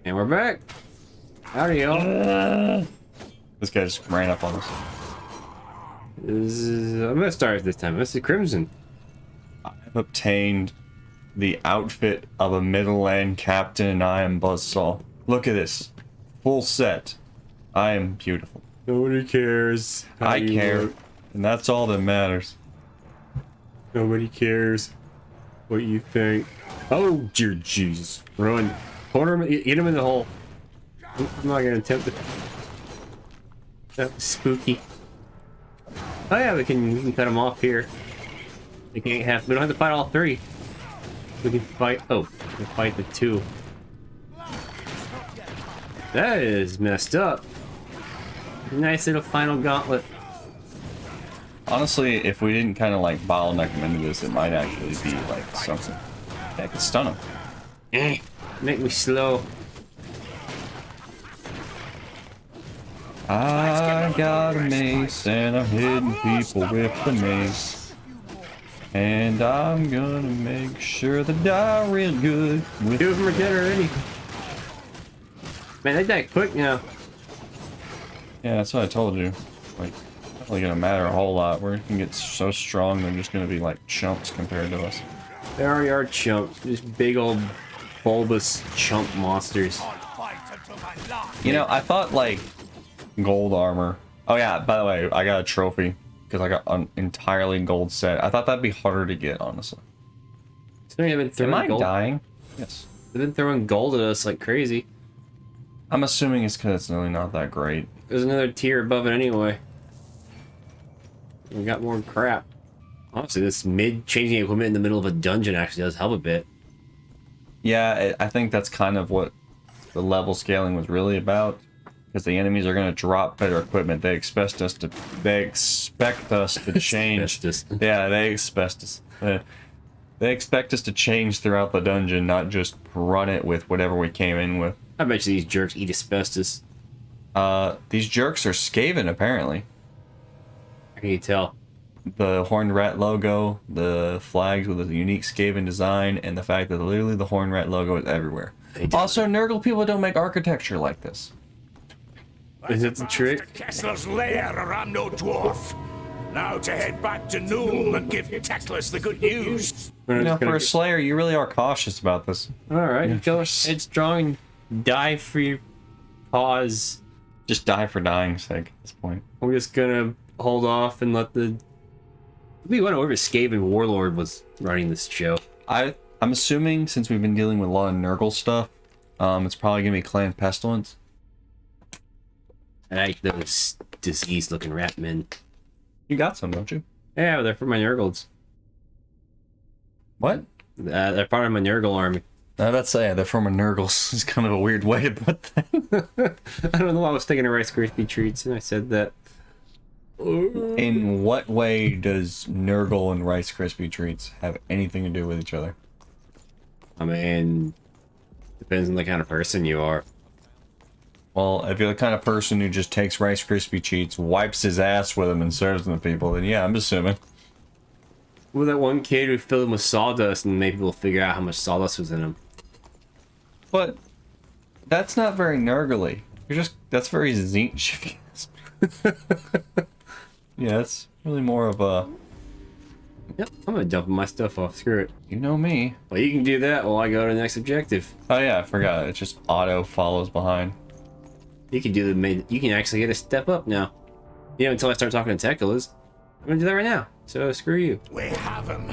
And we're back. Howdy, y'all. This guy just ran up on us. I'm gonna start this time. This is Crimson. I've obtained the outfit of a Middleland captain, and I am Buzzsaw. Look at this. Full set. I am beautiful. Nobody cares. I care. And that's all that matters. Nobody cares what you think. Oh, dear Jesus. Run. Corner him, hit him in the hole. I'm not gonna attempt it. That was spooky. Oh yeah, we can cut him off here. We don't have to fight all three. We can fight, we can fight the two. That is messed up. Nice little final gauntlet. Honestly, if we didn't kind of like bottleneck him into this, it might actually be like something. I could stun him. Make me slow. I got a mace and I'm hitting people with the mace. And I'm gonna make sure they die real good. With Two of them are dead already. Man, they die quick now. Yeah, that's what I told you. Like, definitely gonna matter a whole lot. We're gonna get so strong, they're just gonna be like chumps compared to us. They already are chumps. Just big old bulbous chump monsters. You know, I thought like gold armor. Oh yeah, by the way, I got a trophy because I got an entirely gold set. I thought that'd be harder to get, honestly. So they've been throwing Am I gold. dying? Yes. They've been throwing gold at us like crazy. I'm assuming it's because it's really not that great. There's another tier above it anyway. We got more crap. Honestly, this mid-changing equipment in the middle of a dungeon actually does help a bit. Yeah, I think that's kind of what the level scaling was really about. Because the enemies are going to drop better equipment. They expect us to change. Asbestos. Yeah, they expect us. They expect us to change throughout the dungeon, not just run it with whatever we came in with. I bet you these jerks eat asbestos. These jerks are Skaven, apparently. How can you tell? The horned rat logo, the flags with a unique Skaven design, and the fact that literally the horned rat logo is everywhere. Also, Nurgle people don't make architecture like this. Is it the trick? Kessler's lair, or I'm no dwarf. Now to head back to Noom and give Teclis the good news. You know, for a Slayer, you really are cautious about this. Alright, go headstrong and die for your cause. Just die for dying's sake at this point. We're just gonna hold off and let the... We went over Skaven Warlord was running this show. I'm assuming, since we've been dealing with a lot of Nurgle stuff, it's probably gonna be Clan Pestilence. I like those diseased-looking rat men. You got some, don't you? Yeah, they're for my Nurgles. What? They're part of my Nurgle army. That's they're from a Nurgles. It's kind of a weird way to put that. I don't know why I was thinking of Rice Krispie treats and I said that. In what way does Nurgle and Rice Krispie treats have anything to do with each other? I mean, depends on the kind of person you are. Well, if you're the kind of person who just takes Rice Krispie treats, wipes his ass with them, and serves them to people, then yeah, I'm assuming. Well, that one kid who filled them with sawdust and made people figure out how much sawdust was in them. But that's not very Nurgle-y. That's very Zinch. Yeah, it's really more of a... Yep, I'm gonna dump my stuff off. Screw it. You know me. Well, you can do that while I go to the next objective. Oh yeah, I forgot. It just auto follows behind. You can do you can actually get a step up now. You know, until I start talking to Teclis. I'm gonna do that right now. So screw you. We have him.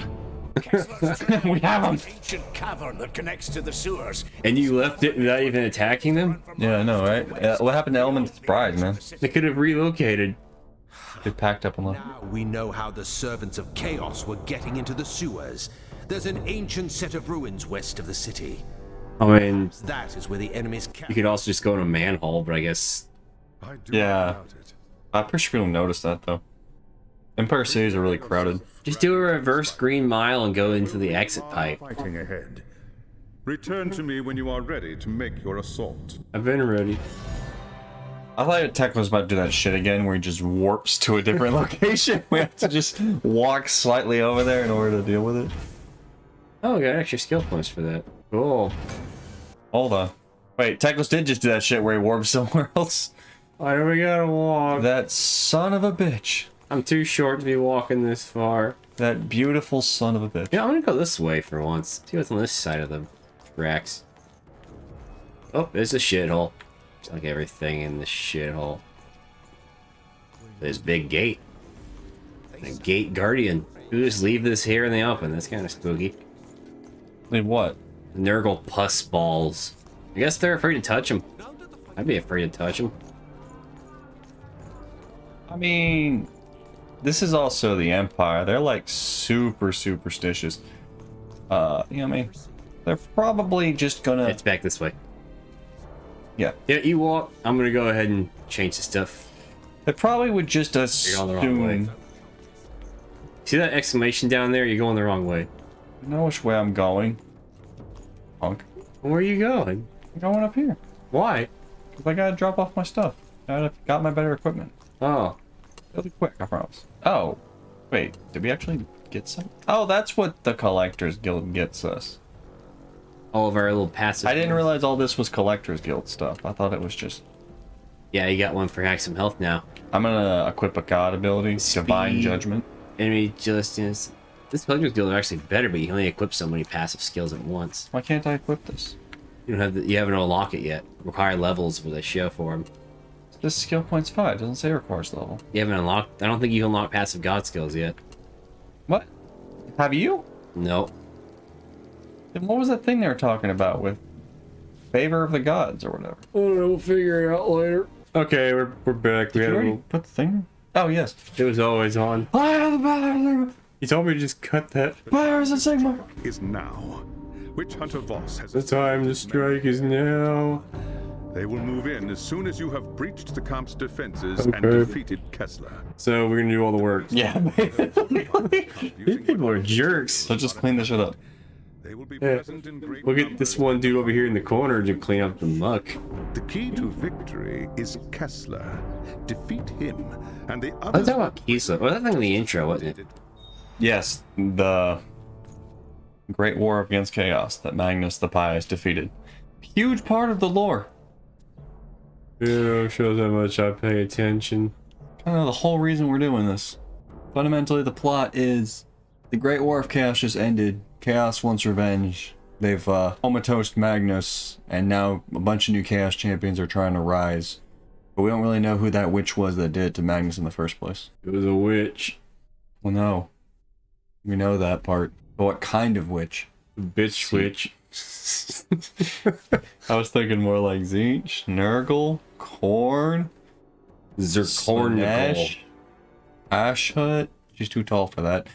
We have him. Ancient cavern that connects to the sewers. And you left it without even attacking them? Yeah, I know, right? What happened to Element's bride, man? They could have relocated. They packed up and left. Now we know how the servants of chaos were getting into the sewers. There's an ancient set of ruins west of the city. I mean, That is where the enemy's you could also just go in a manhole, but I guess... Yeah. I'm pretty sure people noticed that, though. Empire cities are really crowded. Just do a reverse green mile and go into the exit pipe. Fighting ahead. Return to me when you are ready to make your assault. I've been ready. I thought Tech was about to do that shit again where he just warps to a different location. We have to just walk slightly over there in order to deal with it. Oh, we got extra skill points for that. Cool. Hold on. Wait, Teclis did just do that shit where he warped somewhere else. Why do we gotta walk? That son of a bitch. I'm too short to be walking this far. That beautiful son of a bitch. Yeah, I'm gonna go this way for once. See what's on this side of the tracks. Oh, there's a shithole. It's like everything in the shithole. There's big gate. A gate guardian. You just leave this here in the open. That's kind of spooky. Leave what? Nurgle pus balls. I guess they're afraid to touch them. I'd be afraid to touch them. I mean, this is also the Empire. They're like super superstitious. You know what I mean? They're probably just gonna... It's back this way. Yeah. Yeah, you walk. I'm gonna go ahead and change the stuff. They probably would just You're going the wrong way. assume... See that exclamation down there? You're going the wrong way. I know which way I'm going. Punk. Where are you going? I'm going up here. Why? Because I gotta drop off my stuff. I got my better equipment. Oh. It'll be quick, I promise. Oh. Wait, did we actually get some? Oh, that's what the Collectors Guild gets us. All of our little passive... I didn't realize all this was Collectors Guild stuff. I thought it was just... Yeah, you got one for hack some health now. I'm gonna equip a god ability, Divine Judgment. Enemy Justice. This Collector's Guild are actually better, but you can only equip so many passive skills at once. Why can't I equip this? You don't have you haven't unlocked it yet. Require levels where they show for them. This skill point's 5. Doesn't say requires level. You haven't unlocked. I don't think you unlocked passive god skills yet. What? Have you? Nope. Then what was that thing they were talking about with favor of the gods or whatever? I don't know. We'll figure it out later. Okay, we're back. Did you already put the thing? Oh yes. It was always on. I have the power. You told me to just cut that. Powers of Sigma. Is now. Witch Hunter Voss has... The time to strike is now. They will move in as soon as you have breached the camp's defenses and Okay. defeated Kessler. So we're gonna do all the work. Yeah. These people are jerks. So just clean this shit up. They will be Yeah. present in great Look at this one dude over here in the corner to clean up the muck. The key to victory is Kessler. Defeat him, and the Let's others... talk about Kisa. Well, that thing in the intro, wasn't it? Yes, the Great War against Chaos that Magnus the Pious defeated. Huge part of the lore. Yeah, shows how much I pay attention. Kind of the whole reason we're doing this. Fundamentally, the plot is the Great War of Chaos just ended. Chaos wants revenge. They've comatose Magnus, and now a bunch of new Chaos champions are trying to rise. But we don't really know who that witch was that did it to Magnus in the first place. It was a witch. Well, no. We know that part. But what kind of witch? Bitch witch. I was thinking more like Zinch, Nurgle, Korn, Zircornical. Ashut. She's too tall for that.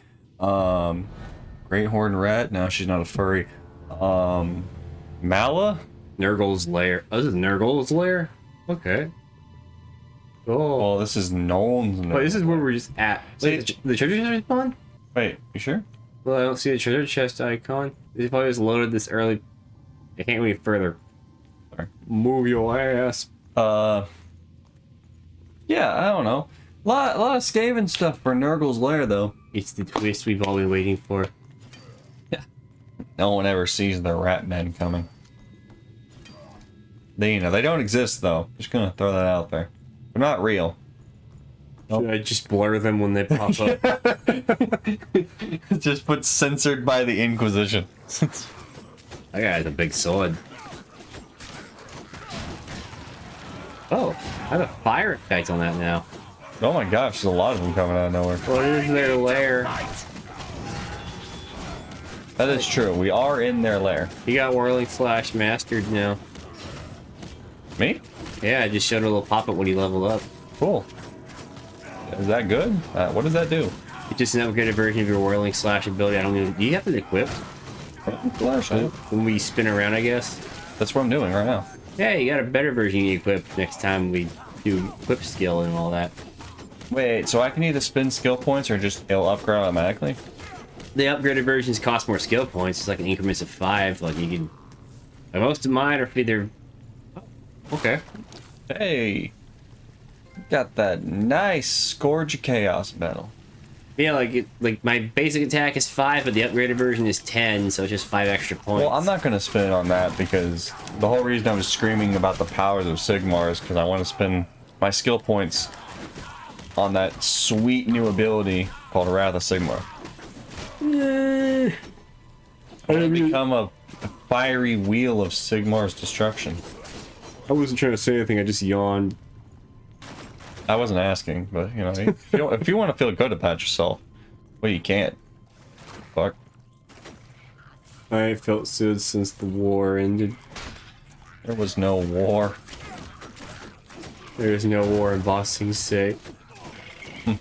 Great Horn Rat. No, she's not a furry. Mala? Nurgle's lair. Oh, this is Nurgle's lair? Okay. Oh. Oh, this is Nolan's. Wait, this is where we're just at. Wait, the treasure chest icon? Wait, you sure? Well, I don't see the treasure chest icon. They probably just loaded this early. I can't go any further. Sorry. Move your ass. Yeah, I don't know. Lot of Skaven stuff for Nurgle's lair, though. It's the twist we've all been waiting for. Yeah. No one ever sees the rat men coming. They don't exist, though. Just gonna throw that out there. They're not real. Should I just blur them when they pop up? Just put censored by the Inquisition. That guy has a big sword. Oh, I have a fire effect on that now. Oh my gosh, there's a lot of them coming out of nowhere. Well, here's their lair. That is true. We are in their lair. You got Whirling Slash mastered now. Me? Yeah, I just showed a little pop-up when you level up. Cool. Is that good? What does that do? It's just an upgraded version of your Whirling Slash ability. I don't even... Do you have it equipped? When we spin around, I guess? That's what I'm doing right now. Yeah, you got a better version you equip next time we do equip skill and all that. Wait, so I can either spend skill points or just it'll upgrade automatically? The upgraded versions cost more skill points. It's like in increments of 5. Like you can... Like most of mine are either... Okay. Hey! Got that nice Scourge of Chaos medal. Yeah, like my basic attack is 5, but the upgraded version is 10, so it's just 5 extra points. Well, I'm not going to spend it on that because the whole reason I was screaming about the powers of Sigmar is because I want to spend my skill points on that sweet new ability called Wrath of Sigmar. I want to become a fiery wheel of Sigmar's destruction. I wasn't trying to say anything, I just yawned. I wasn't asking, but you know, if you want to feel good about yourself, well, you can't. Fuck. I felt good since the war ended. There was no war. There is no war in Bossing's sake.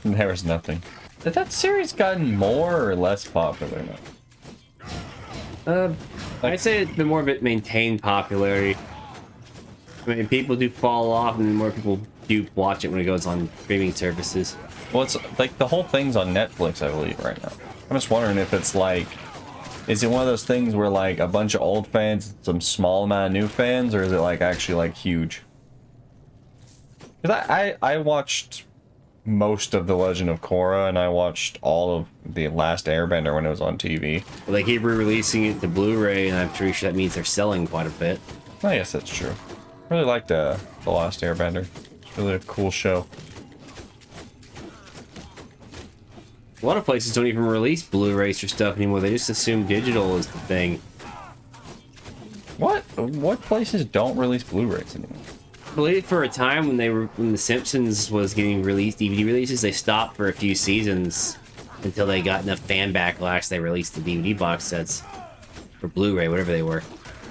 There was nothing. Has that series gotten more or less popular now? I'd say it's been more of it maintained popularity. I mean, people do fall off, and more people do watch it when it goes on streaming services. Well, it's like the whole thing's on Netflix, I believe, right now. I'm just wondering if it's like, is it one of those things where like a bunch of old fans, some small amount of new fans, or is it like actually like huge? Because I watched most of The Legend of Korra, and I watched all of The Last Airbender when it was on TV. Well, they keep re-releasing it to Blu-ray, and I'm pretty sure that means they're selling quite a bit. I guess that's true. I really liked The Last Airbender. It's really a cool show. A lot of places don't even release Blu-rays or stuff anymore. They just assume digital is the thing. What places don't release Blu-rays anymore? I believe for a time when The Simpsons was getting released, DVD releases, they stopped for a few seasons until they got enough fan backlash. They released the DVD box sets for Blu-ray, whatever they were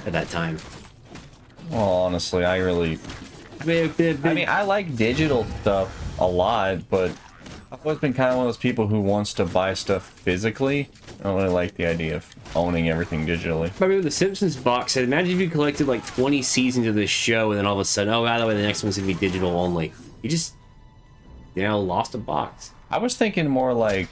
at that time. Well, honestly, I mean, I like digital stuff a lot, but I've always been kind of one of those people who wants to buy stuff physically. I don't really like the idea of owning everything digitally. I mean, with the Simpsons box set, imagine if you collected like 20 seasons of this show, and then all of a sudden, oh, by the way, the next one's gonna be digital only. You just, lost a box. I was thinking more like,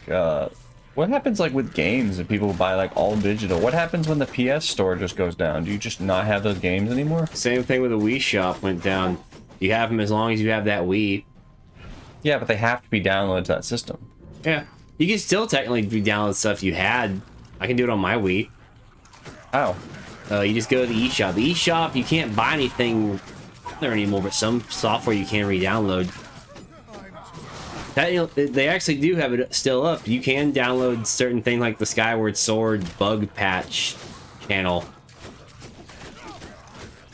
what happens like with games and people buy like all digital? What happens when the PS store just goes down? Do you just not have those games anymore? Same thing with the Wii shop went down. You have them as long as you have that Wii. Yeah, but they have to be downloaded to that system. Yeah. You can still technically re-download stuff you had. I can do it on my Wii. How? You just go to the eShop. The eShop, you can't buy anything there anymore, but some software you can re-download. They actually do have it still up. You can download certain things like the Skyward Sword bug patch channel.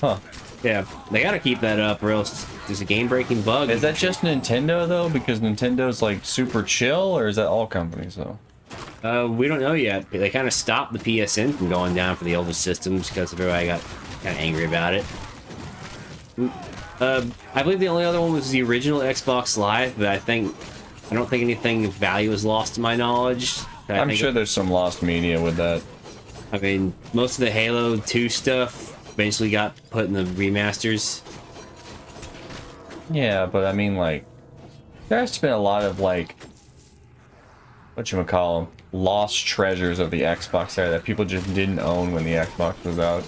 Huh. Yeah, they gotta keep that up or else there's a game-breaking bug. Is that just Nintendo though? Because Nintendo's like super chill, or is that all companies though? We don't know yet. They kind of stopped the PSN from going down for the older systems because everybody got kind of angry about it. I believe the only other one was the original Xbox Live, but I don't think anything of value is lost to my knowledge. I'm sure there's some lost media with that. I mean, most of the Halo 2 stuff eventually got put in the remasters. Yeah, but I mean, like, there's been a lot of like, whatchamacallem, lost treasures of the Xbox there that people just didn't own when the Xbox was out.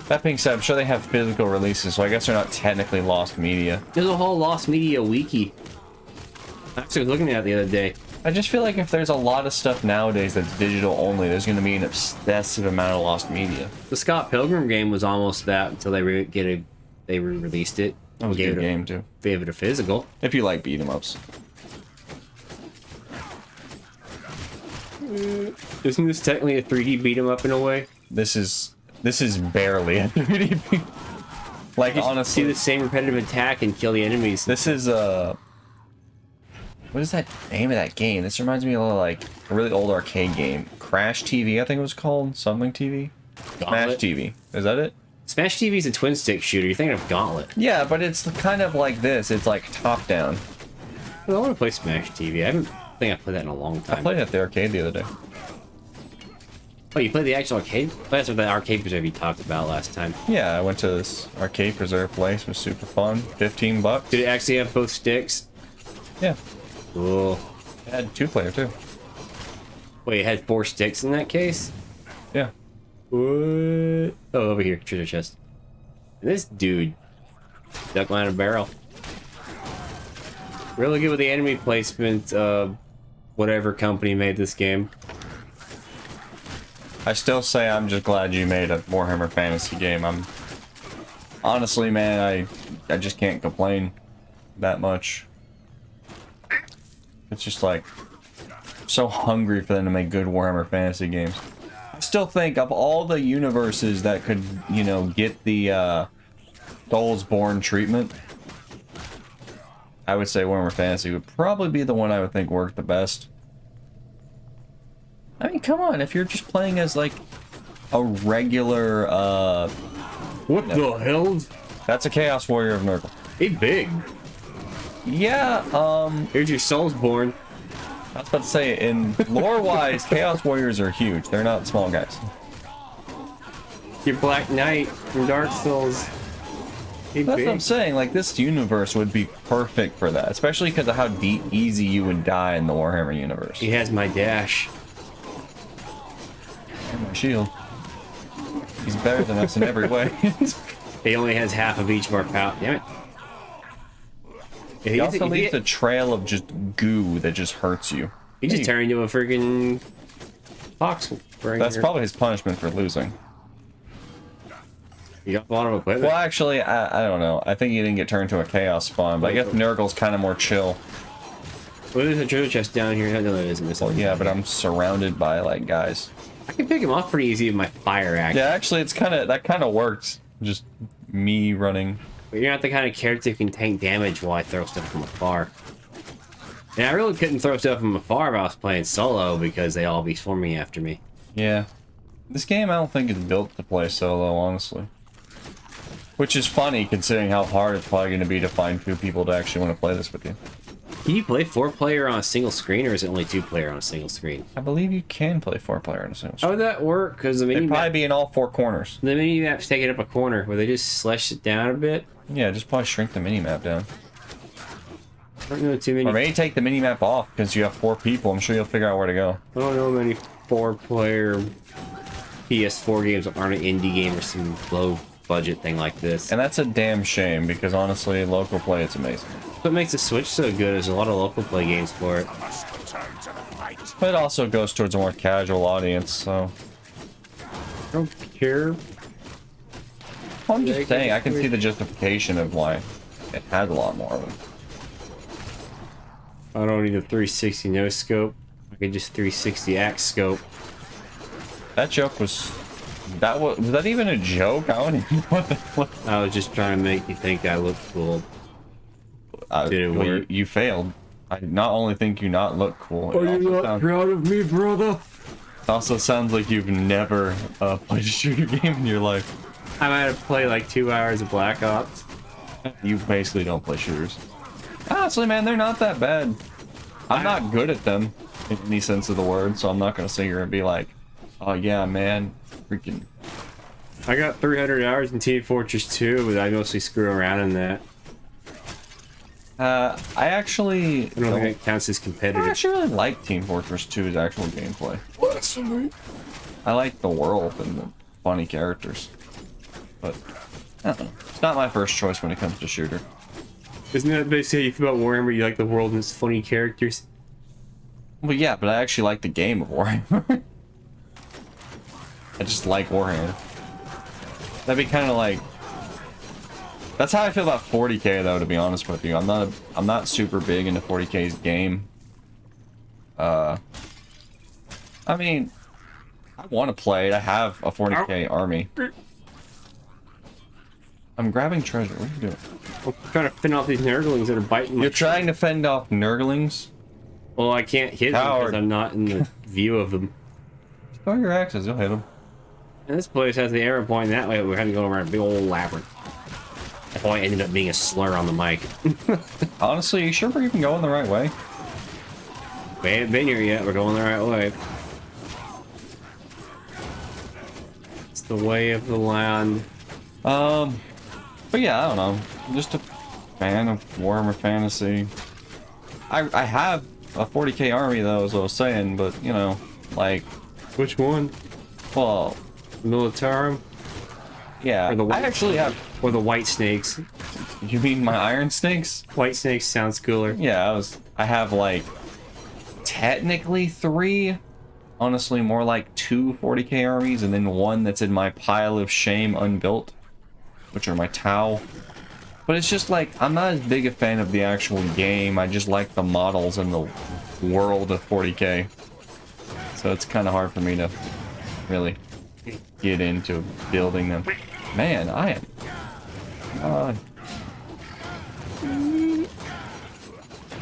That being said, I'm sure they have physical releases, so I guess they're not technically lost media. There's a whole lost media wiki. I was looking at it the other day. I just feel like if there's a lot of stuff nowadays that's digital only, there's going to be an excessive amount of lost media. The Scott Pilgrim game was almost that until they re-released it. That was a good game too. Gave it a physical. If you like beat 'em ups. Isn't this technically a 3D beat 'em up in a way? This is barely a 3D beat. Like, You honestly, see the same repetitive attack and kill the enemies. this is what is that name of that game? This reminds me of like a really old arcade game. Crash TV, I think it was called. Something TV? Smash Gauntlet? TV. Is that it? Smash TV is a twin stick shooter. You're thinking of Gauntlet. Yeah, but it's kind of like this. It's like top down. I want to play Smash TV. I haven't think I played that in a long I time. played it at the arcade the other day. Oh, you played the actual arcade? That's what the arcade preserve you talked about last time. Yeah, I went to this arcade preserve place. It was super fun. $15. Did it actually have both sticks? Yeah. Cool. It had 2-player too. Wait, it had 4 sticks in that case? Yeah. What? Oh, over here, treasure chest. And this dude duck line a barrel. Really good with the enemy placement. whatever company made this game. I still say I'm just glad you made a Warhammer Fantasy game. I'm honestly, man, I just can't complain that much. It's just like so hungry for them to make good Warhammer Fantasy games. I still think of all the universes that could, you know, get the Soulsborne treatment, I would say Warhammer Fantasy would probably be the one I would think worked the best. I mean, come on, if you're just playing as like a regular, What the hell? that's a Chaos Warrior of Nurgle. He big. Yeah, Here's your Soulsborne. I was about to say, in lore-wise, Chaos Warriors are huge. They're not small guys. Your Black Knight from Dark Souls. He That's big. what I'm saying, like, this universe would be perfect for that, especially because of how easy you would die in the Warhammer universe. He has my dash. And my shield. He's better than us in every way. He only has half of each of our power. Damn it. He also leaves a trail of just goo that just hurts you. He just turned into a freaking fox. Right That's here. probably his punishment for losing. You got a lot of equipment. Well, actually, I don't know. I think he didn't get turned to a Chaos spawn, but I guess Nurgle's kind of more chill. Well, there's a treasure chest down here. No, there isn't. This Well, yeah, but I'm surrounded by, like, guys. I can pick him off pretty easy with my fire axe. Yeah, actually, that kind of works. Just me running. But you're not the kind of character who can tank damage while I throw stuff from afar. And I really couldn't throw stuff from afar if I was playing solo because they all be swarming after me. Yeah. This game, I don't think is built to play solo, honestly. Which is funny, considering how hard it's probably going to be to find 2 people to actually want to play this with you. Can you play 4-player on a single screen, or is it only 2-player on a single screen? I believe you can play 4-player on a single How screen. would that work? Because the They'd mini probably map, be in all 4 corners. the mini map's taking up a corner where they just slash it down a bit. Yeah, just probably shrink the minimap down. I don't know too many. Or maybe take the minimap off, because you have 4 people. I'm sure you'll figure out where to go. I don't know many 4-player PS4 games that aren't an indie game or some low budget thing like this. And that's a damn shame, because honestly, local play, it's amazing. What makes the Switch so good is a lot of local play games for it. But it also goes towards a more casual audience, so... I don't care. I'm just saying, I can see the justification of why it has a lot more of them. I don't need a 360 no scope. I could just 360 axe scope. That joke was that even a joke? I don't even know what the fuck. I was just trying to make you think I looked cool. Did it Well, work? you failed. I not only think you not look cool. It also sounds, proud of me, brother? also sounds like you've never played a shooter game in your life. I might have played like 2 hours of Black Ops. You basically don't play shooters. Honestly, man, they're not that bad. I'm not good at them in any sense of the word, so I'm not gonna sit here and be like, oh yeah, man, freaking. I got 300 hours in Team Fortress 2, but I mostly screw around in that. I actually I don't think it counts as I competitive. actually really like Team Fortress 2's actual gameplay. I like the world and the funny characters. But, I don't know. It's not my first choice when it comes to shooter. Isn't that basically how you feel about Warhammer? You like the world and its funny characters? Well, yeah, but I actually like the game of Warhammer. I just like Warhammer. That'd be kind of like... That's how I feel about 40k, though, to be honest with you. I'm not super big into 40k's game. I mean, I want to play it. I have a 40k army. I'm grabbing treasure. What are you doing? I'm trying to fend off these nurglings that are biting my... You're trying to fend off nurglings? Well, I can't hit them Coward. because I'm not in the view of them. Throw your axes, you'll hit them. And this place has the arrow pointing that way, but we're having to go around a big old labyrinth. That probably ended up being a slur on the mic. Honestly, you sure we're even going the right way? We ain't been here yet, we're going the right way. It's the way of the land. But yeah, I don't know. I'm just a fan of Warhammer Fantasy. I have a 40k army though, as I was saying, but you know, like, Which one? well, Militarum? yeah. Or the I white- actually have. Or the white snakes? You mean my Iron Snakes? White snakes sounds cooler. Yeah, I have like technically 3. Honestly, more like 2 40k armies, and then 1 that's in my pile of shame unbuilt, which are my Tau. But it's just like, I'm not as big a fan of the actual game, I just like the models and the world of 40k. So it's kind of hard for me to really get into building them. Man, I am...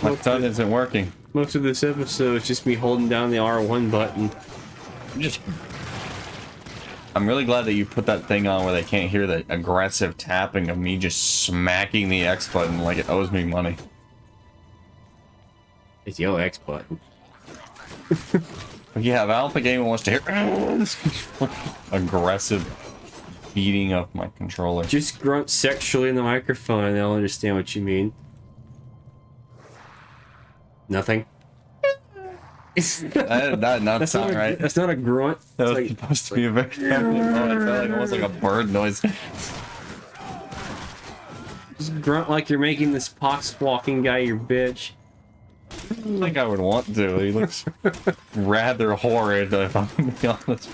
my gun isn't working. Most of this episode is just me holding down the R1 button. I'm really glad that you put that thing on where they can't hear the aggressive tapping of me just smacking the X button like it owes me money. It's your X button. Yeah, but I don't think anyone wants to hear this aggressive beating of my controller. Just grunt sexually in the microphone and they'll understand what you mean. Nothing. That not sound right. That's not a grunt. That was It's like, supposed to be a very almost like a bird noise. just grunt like you're making this pox walking guy your bitch. I don't think I would want to. He looks rather horrid, if I'm gonna be honest.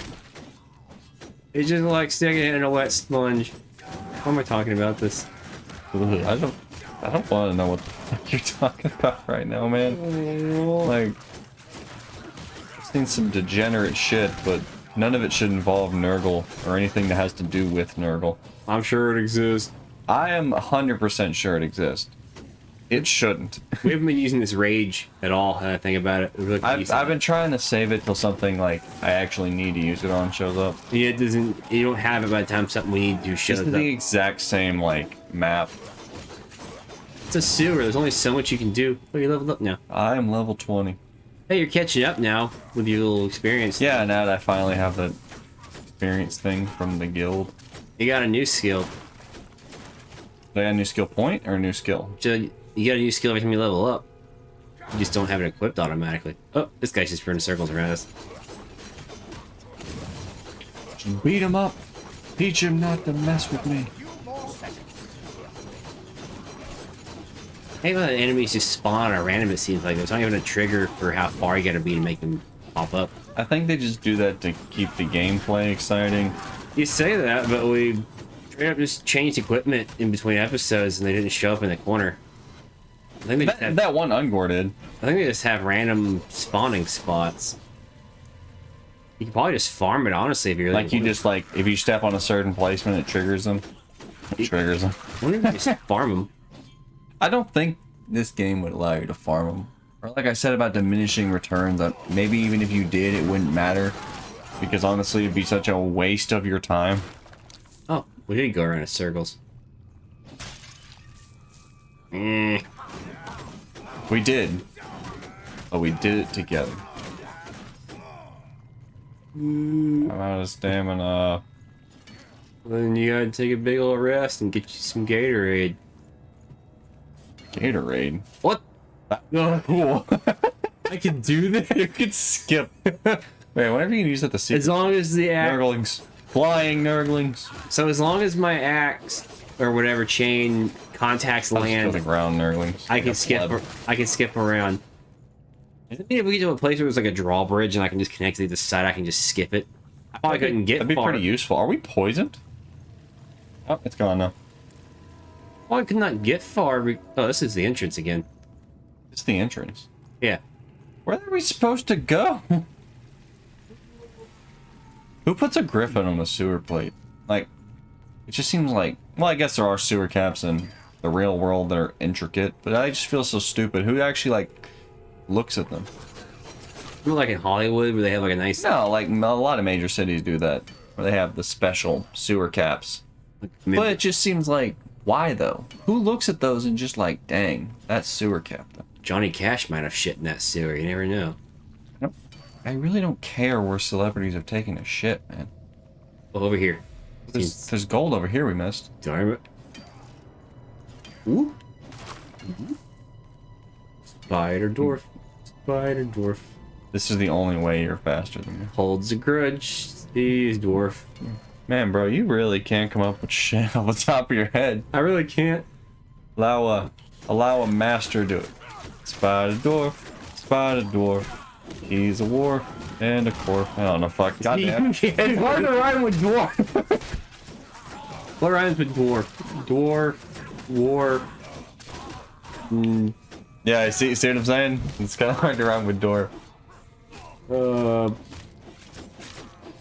It's just like sticking it in a wet sponge. Why am I talking about this? I don't want to know what the fuck you're talking about right now, man. Like, I've seen some degenerate shit, but none of it should involve Nurgle or anything that has to do with Nurgle. I'm sure it exists. I am 100% sure it exists. It shouldn't. We haven't been using this rage at all, and I think about it. Really I've been trying to save it till something like I actually need to use it on shows up. Yeah, it doesn't. You don't have it by the time something we need to shows It's up. the exact same like map. It's a sewer. There's only so much you can do. Oh, you leveled up now. I am level 20. Hey, you're catching up now with your little experience. Yeah, now that I finally have the experience thing from the guild. You got a new skill. Do I got a new skill point or a new skill? So you got a new skill every time you level up. You just don't have it equipped automatically. Oh, this guy's just running circles around us. Just beat him up. Teach him not to mess with me. Hey, well, the enemies just spawn at random, it seems like. There's not even a trigger for how far you gotta be to make them pop up. I think they just do that to keep the gameplay exciting. You say that, but we straight up just changed equipment in between episodes and they didn't show up in the corner. I think they just have, That one Ungor did. I think they just have random spawning spots. You can probably just farm it, honestly, if you're Like you just like, if you step on a certain placement, it triggers them. It triggers them. I wonder if you just farm them. I don't think this game would allow you to farm them. Or like I said about diminishing returns, maybe even if you did, it wouldn't matter. Because honestly, it'd be such a waste of your time. Oh, we did go around in circles. We did. But we did it together. I'm out of stamina. Then you gotta take a big old rest and get you some Gatorade. Gatorade? What? Cool. I can do that? You could skip. Wait, whenever you can use that to see. As long as the axe... Nurglings. Flying Nurglings. So as long as my axe, or whatever chain, contacts land, the ground Nurglings. I can skip. I can skip around. If we get to a place where there's like a drawbridge and I can just connect to the side, I can just skip it. I probably couldn't get That'd be far. pretty useful. Are we poisoned? Oh, it's gone now. Well, I could not get far. Oh, this is the entrance again. It's the entrance. Yeah. Where are we supposed to go? Who puts a griffin on the sewer plate? Like, it just seems like... Well, I guess there are sewer caps in the real world that are intricate, but I just feel so stupid. Who actually, like, looks at them? Not like in Hollywood where they have like a nice... No, like, a lot of major cities do that, where they have the special sewer caps. But it just seems like, why, though? Who looks at those and just like, dang, that's sewer cap, though? Johnny Cash might have shit in that sewer. You never know. I really don't care where celebrities are taking a shit, man. Oh, over here. There's gold over here we missed. Darn it. Ooh. Spider Dwarf. Spider Dwarf. This is the only way you're faster than me. Holds a grudge. He's Dwarf. Man, bro, you really can't come up with shit off the top of your head. I really can't. Allow a master to do it. Spider Dwarf. Spider Dwarf. He's a Dwarf and a Corp. I don't know, fuck. Goddamn. It's hard to rhyme with dwarf. What rhymes with dwarf? Dwarf, war. Yeah, I see what I'm saying? It's kind of hard to rhyme with Dwarf.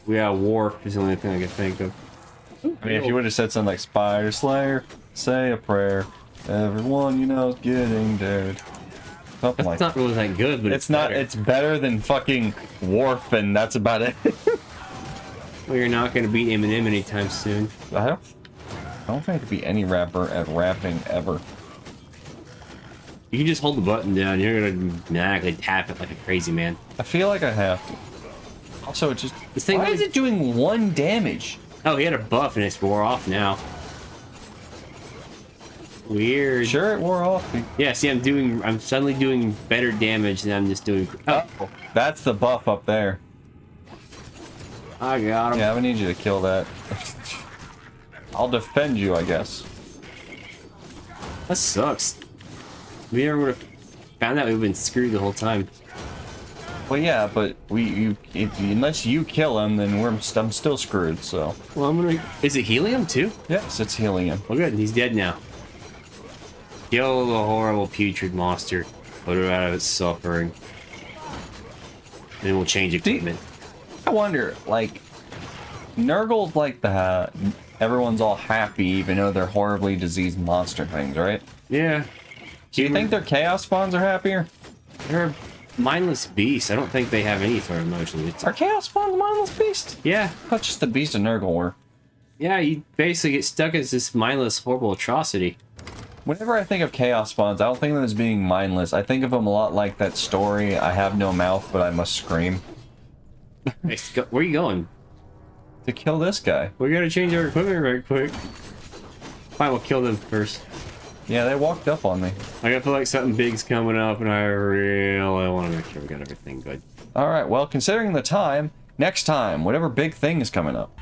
Yeah, Wharf is the only thing I can think of. I mean, if you would have said something like Spider Slayer, say a prayer. Everyone you know is getting dead. Something like It's not really that good, but it's not. better. It's better than fucking Wharf, and that's about it. Well, you're not going to beat Eminem anytime soon. I don't think I could be any rapper at rapping ever. You can just hold the button down. You're going to automatically tap it like a crazy man. I feel like I have to. Also, it just. This thing Why is it doing 1 damage? Oh, he had a buff and it's wore off now. Weird. Sure, it wore off. Yeah, see, I'm suddenly doing better damage than I'm just doing. Oh, That's the buff up there. I got him. Yeah, I need you to kill that. I'll defend you, I guess. That sucks. We never would have found out we've been screwed the whole time. Well, yeah, but unless you kill him, then I'm still screwed. So. Well, Is it helium too? Yes, it's healing him. Well, good. He's dead now. Kill the horrible putrid monster. Put it out of its suffering. Then we'll change equipment. I wonder, like, Nurgle's like everyone's all happy, even though they're horribly diseased monster things, right? Yeah. Do you think their Chaos Spawns are happier? They're mindless beasts. I don't think they have any sort of emotion. Are Chaos Spawns mindless beasts? Yeah. Not just the beast of Nurgle were. Yeah, you basically get stuck as this mindless, horrible atrocity. Whenever I think of Chaos Spawns, I don't think of them as being mindless. I think of them a lot like that story, I have no mouth, but I must scream. Hey, where are you going? To kill this guy. We gotta change our equipment right quick. Fine, we'll kill them first. Yeah, they walked up on me. I feel like something big's coming up, and I really want to make sure we got everything good. Alright, well, considering the time, next time, whatever big thing is coming up.